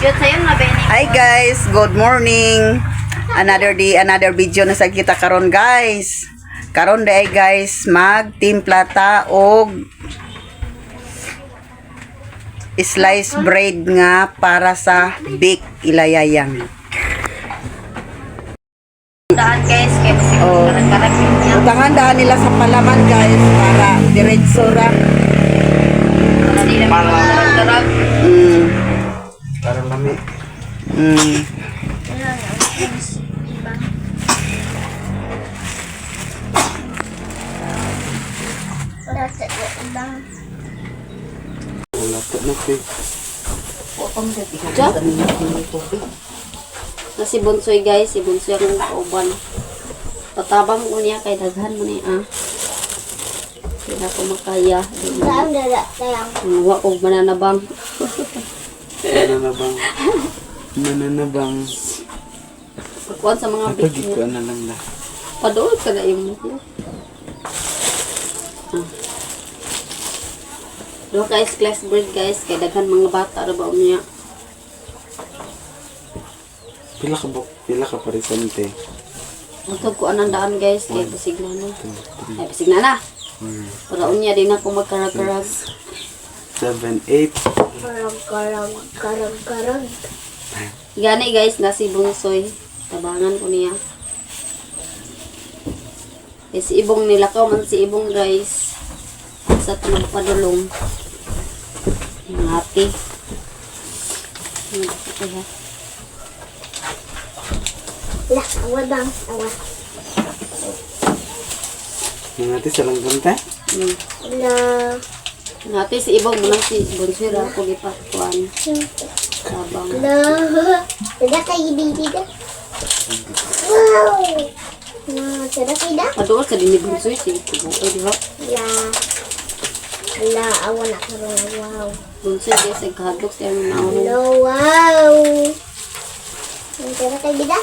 Hi guys, good morning. Another day, another video na sa kita karon guys. Karon day guys, magtimpla ta og slice bread nga para sa bake ilayayang. Daan guys, kaya kasi karag-karag niya. Utangan daan nila sa palaman guys para diretso ra. Para nila karag-karag. Para lami. Wala pa na pig. Na si Bunsoy guys, si Bunsoy ang kauban. Tatabang mo niya kay daghan mo niya Hindi na ako makaya. Huwag ko mananabang. Mananabang. Mananabang. Pagkuhan sa mga big Napagit ko na lang na. Padood ka na yung mo. Doon ka slice bread guys, kay daghan mga bata ra ba niya. Pila ka parisante. Matog ko anang daan guys, kay pasigna na. Ay pasigna na. Para unya din ako magkarag-karag. 7, 8. Karag. Gani guys, na si Bunsoy. Tabangan ko niya. Eh, si Ibong nilakaw man si Ibong guys. Sa tunong padulong. Yung ate. Awad bang? Awad. Yung ate sa langgan ta? Wala. Yung ate si Ibong mo lang si Bunsoy ra ako gipatuan. Tabang. Wala. Sada kayo baby da. Wow. Sada kayo da. Padood sa din ni Bunsoy si Ibong. Di ba? Wala. Wala. Awan na karoon. Wow. Bunsoy guys, nagkahadlok siya ng naon. Hello. Wow. Sada kayo da.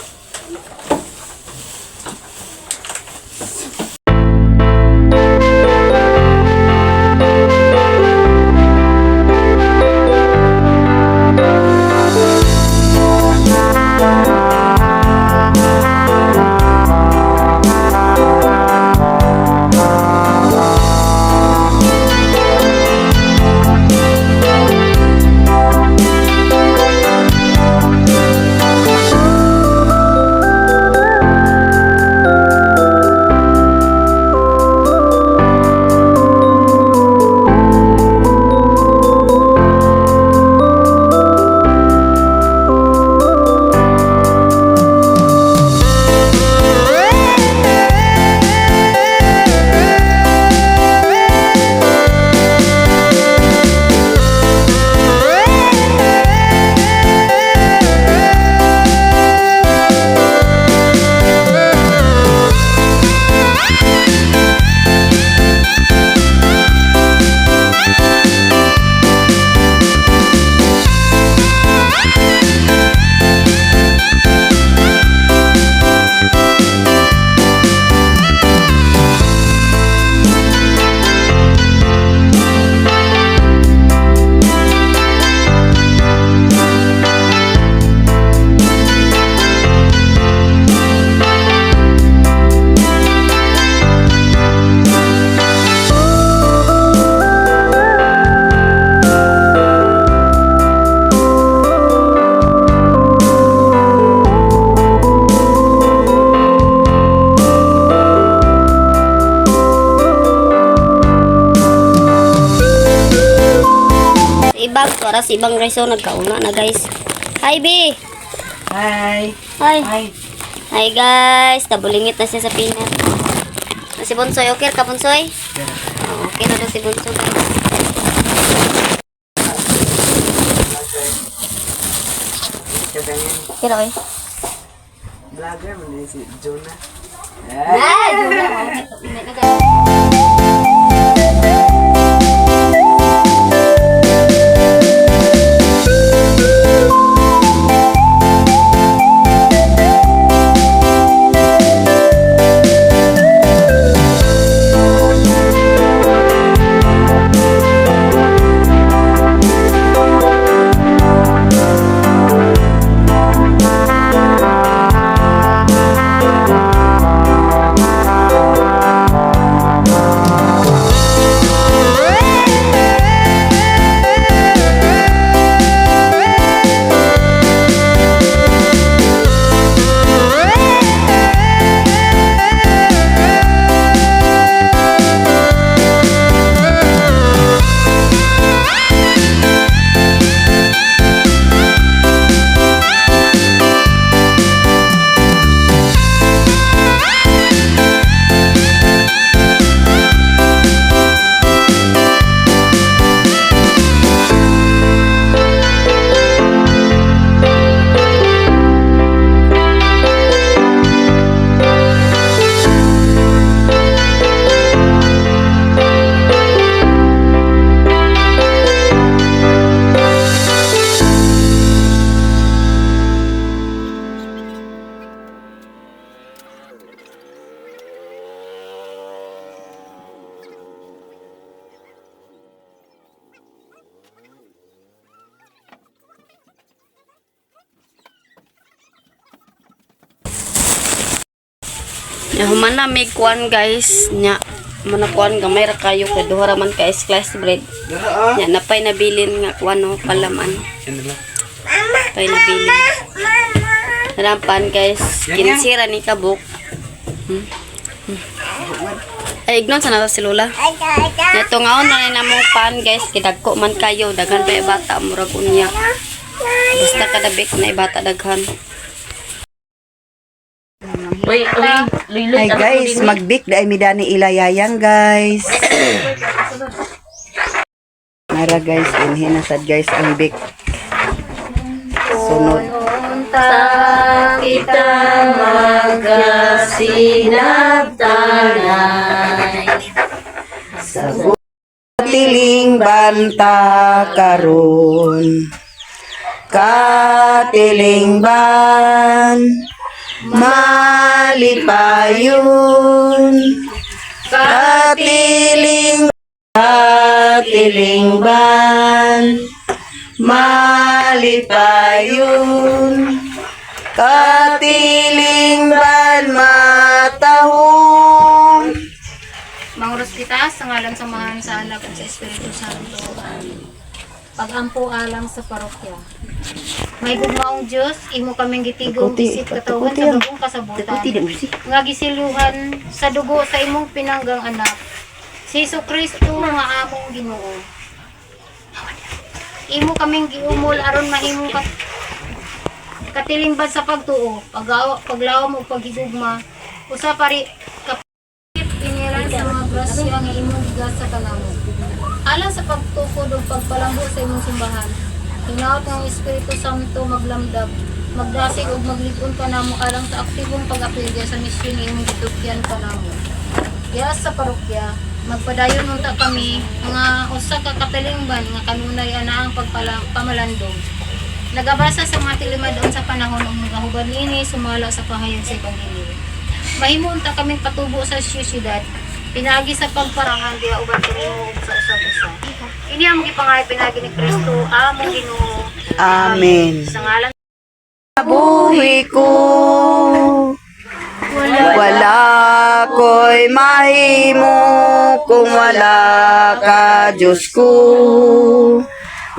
Para si Ibang Reso nagkauna na guys. Hi B! Hi. Hi! Hi. Hi guys! Tabulingit na siya sa pinat. Si Bunsoy, okay ka Bunsoy? Okay na daw si Bunsoy guys. Okay na okay. Vlogger mo din si Jonah. Human na may kuan guys nya manakuan gamay ra kayo kay duha ra man ka slice bread. Dara ah. Nya napay nabilin nga kuan no palaman. Ano lang? Napay nabilin. Rampan guys, kinsira ni kabuk. Ay ignon sa nata si Lola. Ito ngaon na ni namong pan guys, kidagko man kayo daghan pa bata murag unya. Basta kada bek na ibata daghan. Hi guys, mag-bake dahil midani ilayayang guys. Nara guys, inhinasad guys ang bake. Sunod. Kita magasinabtanay Sa tiling banta karon. Katiling ban malipayon. Katiling ban malipayon. Katiling ban matahong. Manguros kita sa ngalan sa Amahan, sa Anak at sa Espiritu Santo. Pag-ampo alang sa parokya. May gugmaong Diyos, imo kaming gitigong isip katawan sa dugong kasabutan. Nga gisiluhan sa dugo sa imong pinanggang anak. Si Hesus Kristo nga among Ginoo. Imo kaming giumol aron mahimong katilingban sa pagtuo, paglaom o paghigugma. Usa pari iniran sa mga grasya nga imong gigas sa kanamo. Alang sa pagtukod o pagpalambo sa imong simbahan, hinaot ng Espiritu Santo maglamdab, magdasig o maglig-on kanamo alang sa aktibong pag-apilya sa misyon ni imong gitukyan kanamo. Kaya sa parokya, magpadayon unta kami nga usa ka katilingban nga kanunay ana ang pamalandong. Nagabasa sa mga tilimad sa panahon ng mga huban ini sumala sa pahayag sa Ebanghelyo. Mahimo unta kaming patubo sa syudad, pinagi sa pagparangan diha uban kini sa usa-usa. Ini ang gipangay pinagi ni Kristo among Ginoo. Amen. Sa ngalan Buhi ko wala ko'y mahimo kung wala ka Diyos ko.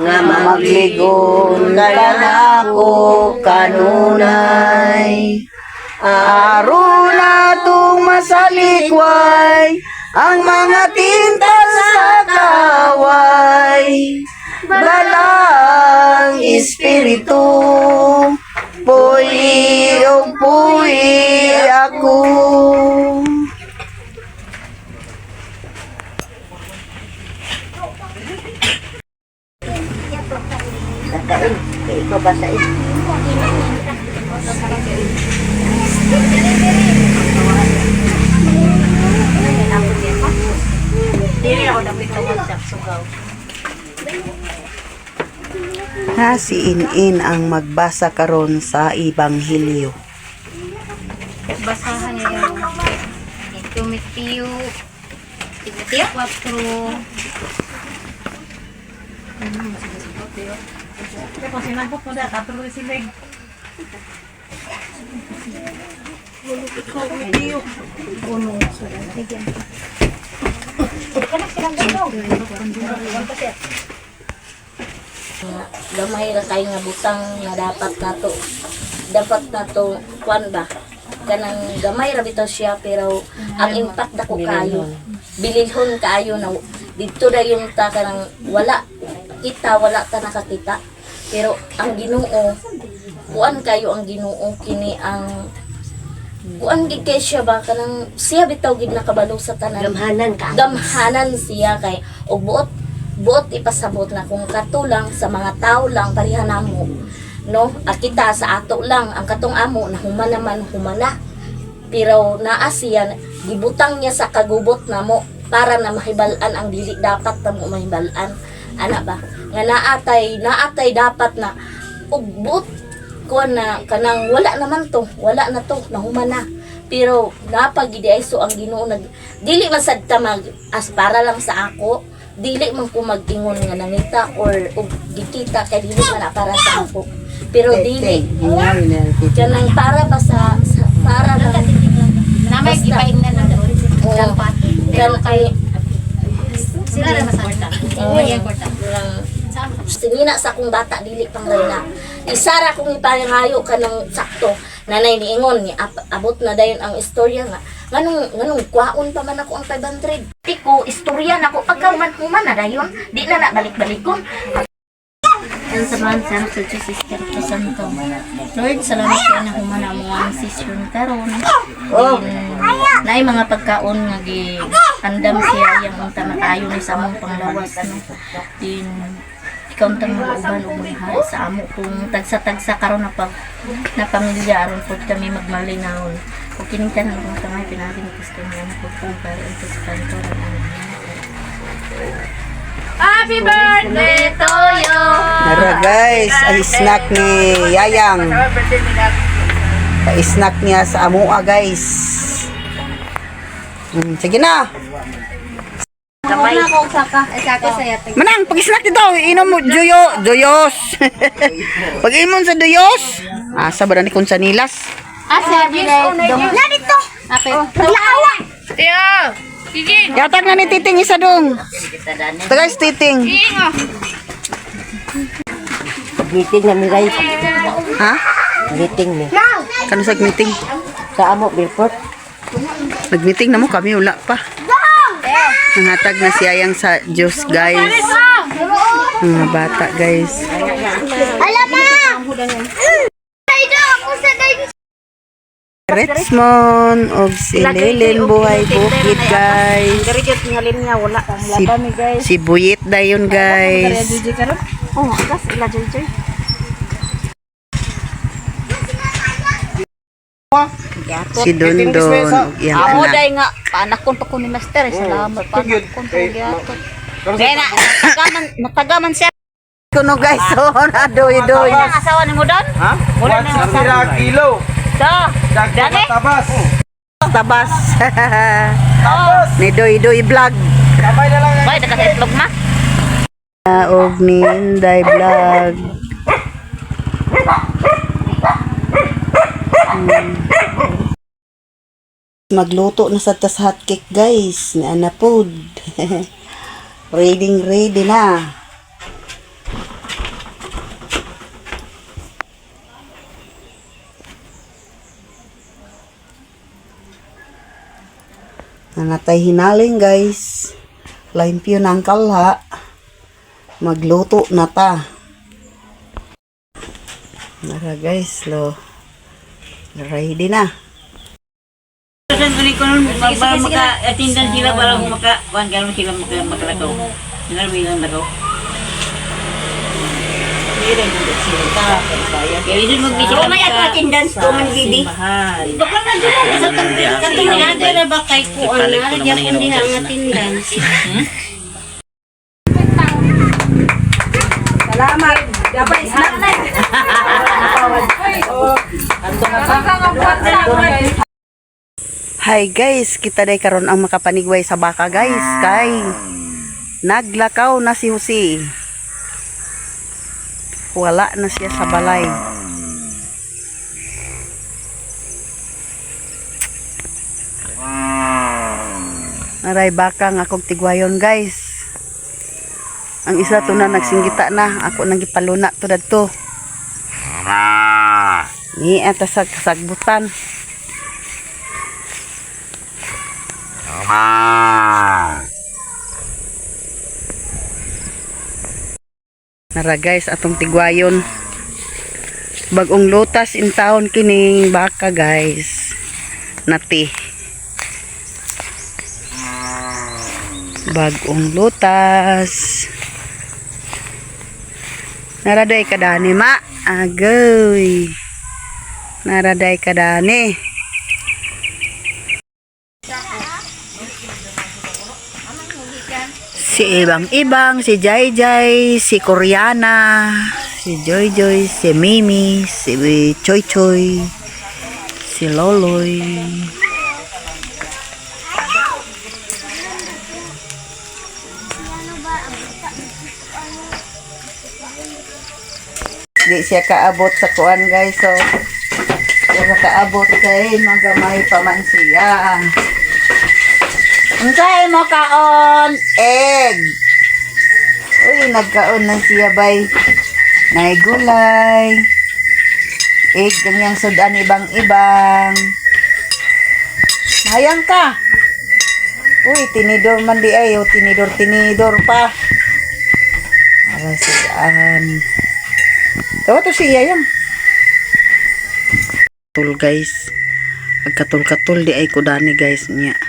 Nga magligon ka lang ako kanunay. Aron na itong masalikway ang mga tinta sa kaway. Balang Espiritu, puyi o puyi ako. Ikaw basahin. Ha, si In ang magbasa karon sa Ebanghelyo. basahan niyo yung Timoteo 4. Gamay ra kay nga butang nga dapat nato kuan ba kanang gamay ra bitaw siya pero ang impact dako kayo bililhon kayo na dito ra yung ta kanang wala ta nakakita pero ang Ginoo kuan kayo ang Ginoo kini ang kuan gid kay siya ba kanang siya bitaw gid nakabalo sa tanan gamhanan siya kay og buot ipasabot na kung katulang sa mga tao lang parihan namo no kita sa ato lang ang katong amo na humana pero naa siya gibutang niya sa kagubot namo para na mahibal-an ang dili dapat namo mahibal-an ana ba nga naatay dapat na ug buot kuan na kanang wala na to nahumana pero napagidi ay so ang Ginoo nag dili man sad ta mag as para lang sa ako dili man ko mag-ingon nga nangita or gikita kay dili man na para sa ako pero dili kanang para ba sa para lang Namay gipaing na lang doon. Oo. Dapat. Pero Gan- kay sila na masakta. May important. Sinina sa akong bata dili pang na. Isara kong ipahayo kanang sakto. Nanay ni Ingon ni abot na dayon ang istorya nga. Nganong kwaon pa man ako ang 500. Tiko istorya nako pagkaman human na dayon. Di na balik-balikon. Ang samahan sa sa Diyos Espiritu Santo. Lord, salamat kayo na humana mo ang session karon. Naay mga pagkaon nga andam siya yang unta makayo ni sa among panglawas no. Din ikaw tang uban ug mahal sa amo kung tagsa-tagsa karon na pamilya aron pud kami magmalinawon. Ug kining tanan ng tamay pinagin gusto niya na pud para ito sa kantor. Happy birthday to you. Nara guys, ay snack ni Yayang. Pa-snack niya sa amua guys. Sige na. Kamay ko saka saya. Manang, pag-snack dito, inom mo, Joyos. Pag-imon sa Joyos, asa ba ni kung sa nilas? Asa bilay dong. Na dito. Ape. Paglawa. Yatag na ni Titing isa dong. Guys, Titing. Meeting na miray. Ha? Meeting ni. Kano sa meeting? Sa amo, Billport. Nag-meeting na mo, kami wala pa. Nangatag na si Ayang sa Diyos, guys. Mga bata, guys. Alam ma! Ay, do ako sa guys. Richmond og si Lilin buhay bukid, guys. Si Buyit dayon, guys. Oh, agas ila joy. Si Dondon og iyang Amo anak. day nga paanak kon pa ko ni master. Salamat paanak kon pa gyapon. Kaya na natagaman siya. Kuno, guys. So, nadoy-doy. Wala ang asawa ni mo doon? Ha? Wala na ang asawa. kilo. So, dani? Tabas. Tabas. Oh, Ni Doy-Doy Vlog. Sabay na lang. boy nakasitlog ma. Og ni Inday Vlog. Magluto na sa tas hotcake, guys. Ni Ana Food. Ready na. Nanatay hinaling, guys. Limpyo ng kalha. Magluto na ta. Nara, guys, lo. Ready na. Saan ko ni konon, maka-attendan sila para maka-kuhan gano'n sila makalakaw. Sinarwilan lakaw. Kaya yun mag-bisip. So may attendance ko man gidi. Baka na dyan. Kanto na ba kay kuan na gyapon diha ang attendance. Salamat. Dapat snack na. Hi guys, kita day karon ang makapanigway sa baka, guys. Kay naglakaw na si Jose. Wala na siya sa balay. Naray baka nga akong tigwayon, guys. Ang isa to na nagsinggita na. Ako nang gipaluna to dadto. Ni ata sa kasagbutan. Nara, guys, atong tigwayon. Bagong lutas in town kining baka, guys. Nati. Bagong lutas. Naraday kadani, ma. Agoy. Naraday kadani. Si Ibang-Ibang, si Jai-Jai, si Koreana, si Joy-Joy, si Mimi, si Choy-Choy, si Loloy. Di siya kaabot sa kuan, guys. So Siya makaabot kay magamay pa man siya. Unsay mo kaon? Egg. Uy, nagkaon na siya bay. Nay gulay. Egg kanyang sudan ibang-ibang. Hayang ka. Uy, tinidor man di ay. O, tinidor pa. Para sudan. Tawa to siya yan. Katul guys. Agkatul-katul di ay kudani guys niya.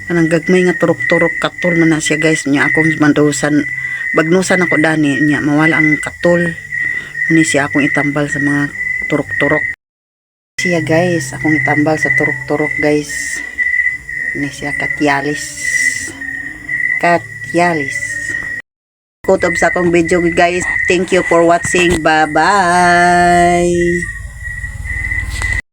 Kanang gagmay nga turok-turok katul man na siya guys niya. Akong mandusan. Bagnusan ako dani niya. Mawala ang katul. Ni siya akong itambal sa mga turok-turok. Siya guys. Akong itambal sa turok-turok guys. Ni siya katyalis. Katyalis. Kutob sa akong video guys. Thank you for watching. Bye-bye.